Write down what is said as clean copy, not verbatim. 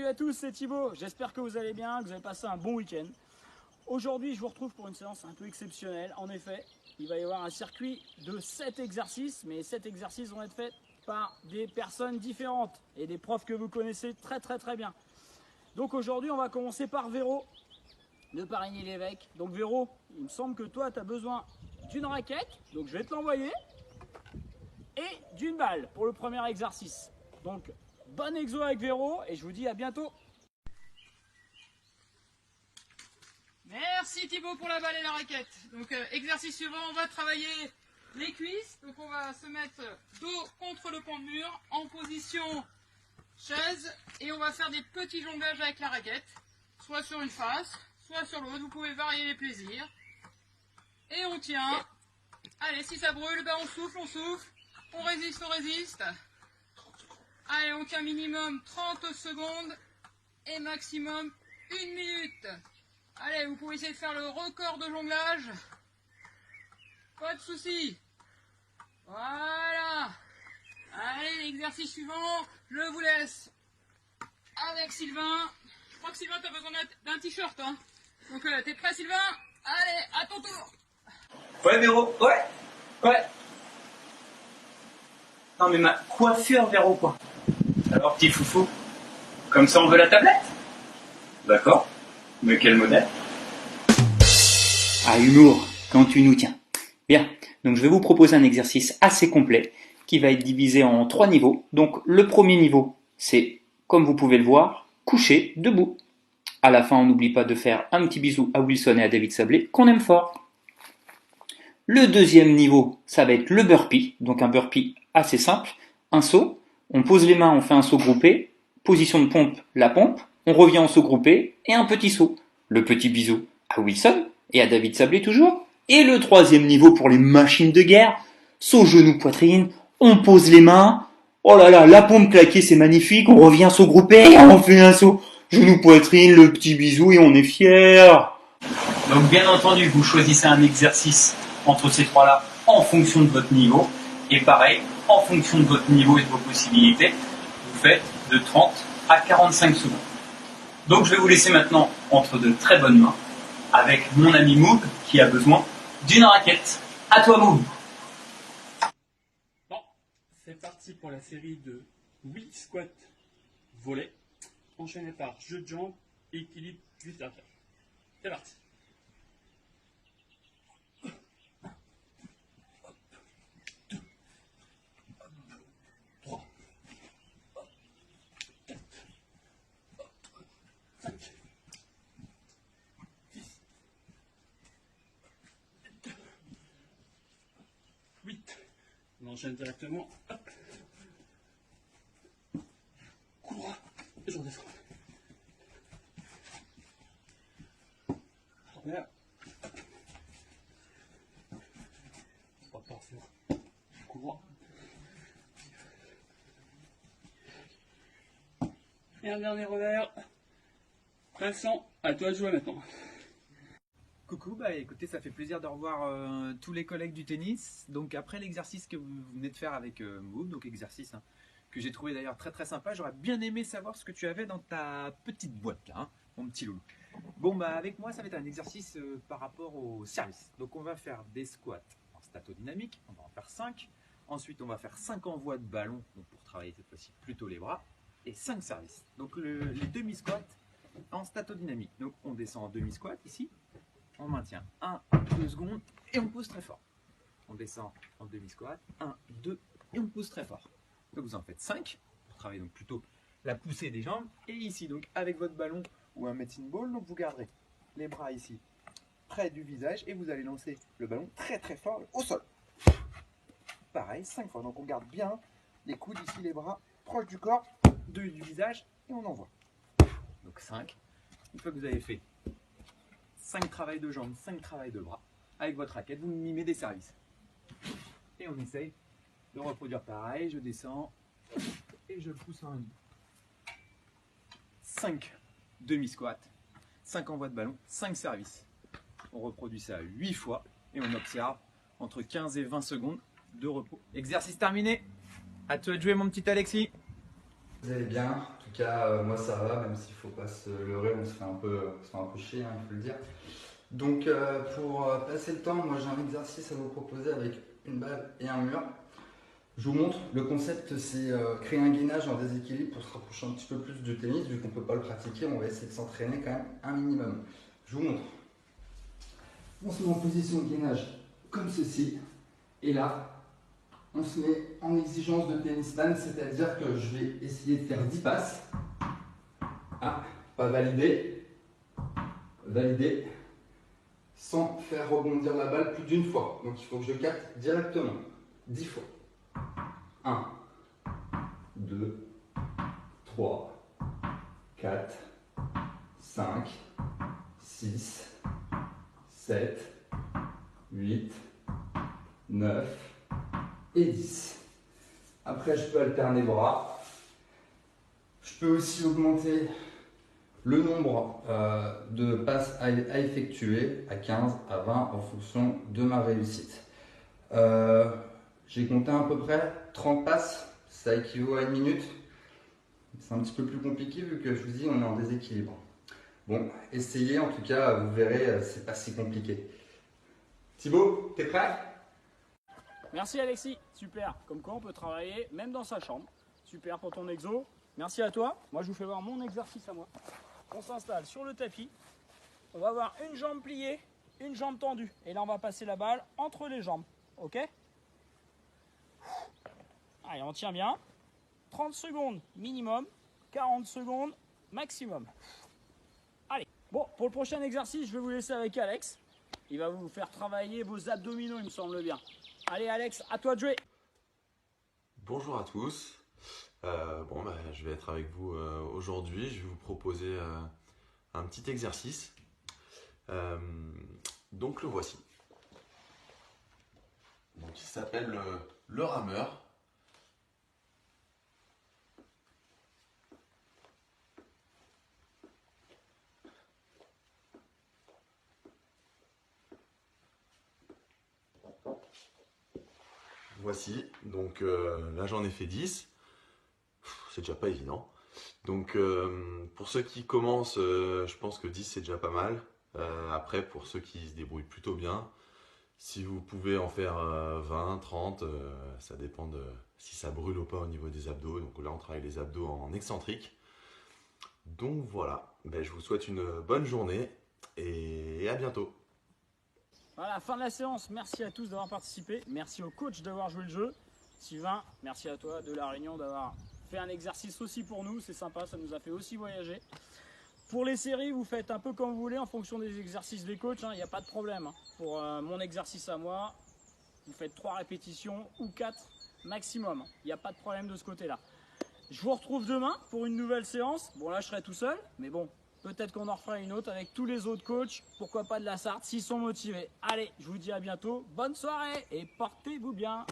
à tous, c'est Thibaut. J'espère que vous allez bien, que vous avez passé un bon week-end. Aujourd'hui, je vous retrouve pour une séance un peu exceptionnelle. En effet, il va y avoir un circuit de 7 exercices, mais 7 exercices vont être faits par des personnes différentes et des profs que vous connaissez très bien. Donc aujourd'hui, on va commencer par Véro de Parigny-l'Évêque. Donc Véro, il me semble que toi, tu as besoin d'une raquette, donc je vais te l'envoyer, et d'une balle pour le premier exercice. Donc, bon exo avec Véro et je vous dis à bientôt. Merci Thibaut pour la balle et la raquette. Donc exercice suivant, on va travailler les cuisses. Donc on va se mettre dos contre le pan de mur en position chaise et on va faire des petits jonglages avec la raquette, soit sur une face, soit sur l'autre. Vous pouvez varier les plaisirs. Et on tient. Allez, si ça brûle, ben on souffle. On résiste. Allez, on tient minimum 30 secondes et maximum 1 minute. Allez, vous pouvez essayer de faire le record de jonglage. Pas de soucis. Voilà. Allez, l'exercice suivant, je vous laisse avec Sylvain. Je crois que Sylvain, tu as besoin d'un t-shirt. Hein. Donc, t'es prêt, Sylvain? Allez, à ton tour. Ouais, Véro, ouais. Non, mais ma coiffure, Véro, quoi. Alors, petit foufou, comme ça on veut la tablette? D'accord. Mais quel modèle? Ah, humour, quand tu nous tiens. Bien, donc je vais vous proposer un exercice assez complet qui va être divisé en 3 niveaux. Donc le premier niveau, c'est, comme vous pouvez le voir, couché, debout. À la fin, on n'oublie pas de faire un petit bisou à Wilson et à David Sablé, qu'on aime fort. Le deuxième niveau, ça va être le burpee, donc un burpee assez simple. Un saut, on pose les mains, on fait un saut groupé, position de pompe, la pompe, on revient en saut groupé et un petit saut. Le petit bisou à Wilson et à David Sablé toujours. Et le troisième niveau pour les machines de guerre, saut genou poitrine, on pose les mains, oh là là, la pompe claquée c'est magnifique, on revient saut groupé, on fait un saut genou poitrine, le petit bisou et on est fiers. Donc, bien entendu, vous choisissez un exercice entre ces trois-là en fonction de votre niveau. Et pareil, en fonction de votre niveau et de vos possibilités, vous faites de 30 à 45 secondes. Donc, je vais vous laisser maintenant entre de très bonnes mains avec mon ami Moog qui a besoin d'une raquette. À toi, Moog. Bon, c'est parti pour la série de 8 squats volés, enchaînés par jeu de jambes et équilibre juste après. C'est parti. 8. On enchaîne directement. Hop. Coup droit. Et je redescends. Première. On repart sur coup droit. Et un dernier revers. Vincent, à toi de jouer maintenant. Coucou, bah écoutez, ça fait plaisir de revoir tous les collègues du tennis. Donc après l'exercice que vous venez de faire avec Moog, donc exercice que j'ai trouvé d'ailleurs très sympa, j'aurais bien aimé savoir ce que tu avais dans ta petite boîte là, hein, mon petit loulou. Bon bah avec moi ça va être un exercice par rapport au service. Donc on va faire des squats en statodynamique, on va en faire 5. Ensuite on va faire 5 envois de ballon, donc pour travailler cette fois-ci plutôt les bras, et 5 services. Donc les demi-squats en statodynamique. Donc on descend en demi-squat ici. On maintient 1, 2 secondes et on pousse très fort. On descend en demi-squat, 1, 2 et on pousse très fort. Donc vous en faites 5 pour travailler donc plutôt la poussée des jambes. Et ici donc avec votre ballon ou un medicine ball, donc vous garderez les bras ici près du visage et vous allez lancer le ballon très fort au sol. Pareil, 5 fois. Donc on garde bien les coudes ici, les bras proches du corps, du visage et on envoie. Donc 5. Une fois que vous avez fait 5 travails de jambes, 5 travails de bras. Avec votre raquette, vous mimez des services. Et on essaye de reproduire pareil. Je descends et je pousse en 5 demi-squats, 5 envois de ballon, 5 services. On reproduit ça 8 fois et on observe entre 15 et 20 secondes de repos. Exercice terminé. À toi de jouer mon petit Alexis. Vous allez bien? En tout cas, moi ça va, même s'il faut pas se leurrer, on se fait un peu chier, hein, il faut le dire. Donc pour passer le temps, moi j'ai un exercice à vous proposer avec une balle et un mur. Je vous montre, le concept c'est créer un gainage en déséquilibre pour se rapprocher un petit peu plus du tennis, vu qu'on ne peut pas le pratiquer, on va essayer de s'entraîner quand même un minimum. Je vous montre. On se met en position de gainage comme ceci, et là, on se met en exigence de tennisman, c'est-à-dire que je vais essayer de faire 10 passes. Ah, pas validé, validé, sans faire rebondir la balle plus d'une fois. Donc il faut que je capte directement, 10 fois. 1, 2, 3, 4, 5, 6, 7, 8, 9 et 10. Après, je peux alterner bras. Je peux aussi augmenter le nombre de passes à effectuer à 15, à 20 en fonction de ma réussite. J'ai compté à peu près 30 passes, ça équivaut à 1 minute. C'est un petit peu plus compliqué vu que je vous dis on est en déséquilibre. Bon, essayez en tout cas, vous verrez, c'est pas si compliqué. Thibaut, t'es prêt? Merci Alexis, super. Comme quoi on peut travailler même dans sa chambre. Super pour ton exo. Merci à toi. Moi je vous fais voir mon exercice à moi. On s'installe sur le tapis. On va avoir une jambe pliée, une jambe tendue. Et là on va passer la balle entre les jambes. Ok? Allez, on tient bien. 30 secondes minimum, 40 secondes maximum. Allez, bon, pour le prochain exercice, je vais vous laisser avec Alex. Il va vous faire travailler vos abdominaux, il me semble bien. Allez Alex, à toi de jouer. Bonjour à tous. Je vais être avec vous aujourd'hui. Je vais vous proposer un petit exercice. Donc le voici. Donc, il s'appelle le rameur. Voici, donc là j'en ai fait 10, c'est déjà pas évident. Donc pour ceux qui commencent, je pense que 10 c'est déjà pas mal. Après pour ceux qui se débrouillent plutôt bien, si vous pouvez en faire 20, 30, ça dépend de si ça brûle ou pas au niveau des abdos. Donc là on travaille les abdos en excentrique. Donc voilà, je vous souhaite une bonne journée et à bientôt. Voilà, fin de la séance. Merci à tous d'avoir participé. Merci au coach d'avoir joué le jeu. Sylvain, merci à toi de La Réunion d'avoir fait un exercice aussi pour nous. C'est sympa, ça nous a fait aussi voyager. Pour les séries, vous faites un peu comme vous voulez en fonction des exercices des coachs. Il n'y a pas de problème. Pour mon exercice à moi, vous faites 3 répétitions ou 4 maximum. Il n'y a pas de problème de ce côté-là. Je vous retrouve demain pour une nouvelle séance. Bon, là, je serai tout seul, mais bon. Peut-être qu'on en refera une autre avec tous les autres coachs. Pourquoi pas de la Sarthe s'ils sont motivés. Allez, je vous dis à bientôt. Bonne soirée et portez-vous bien.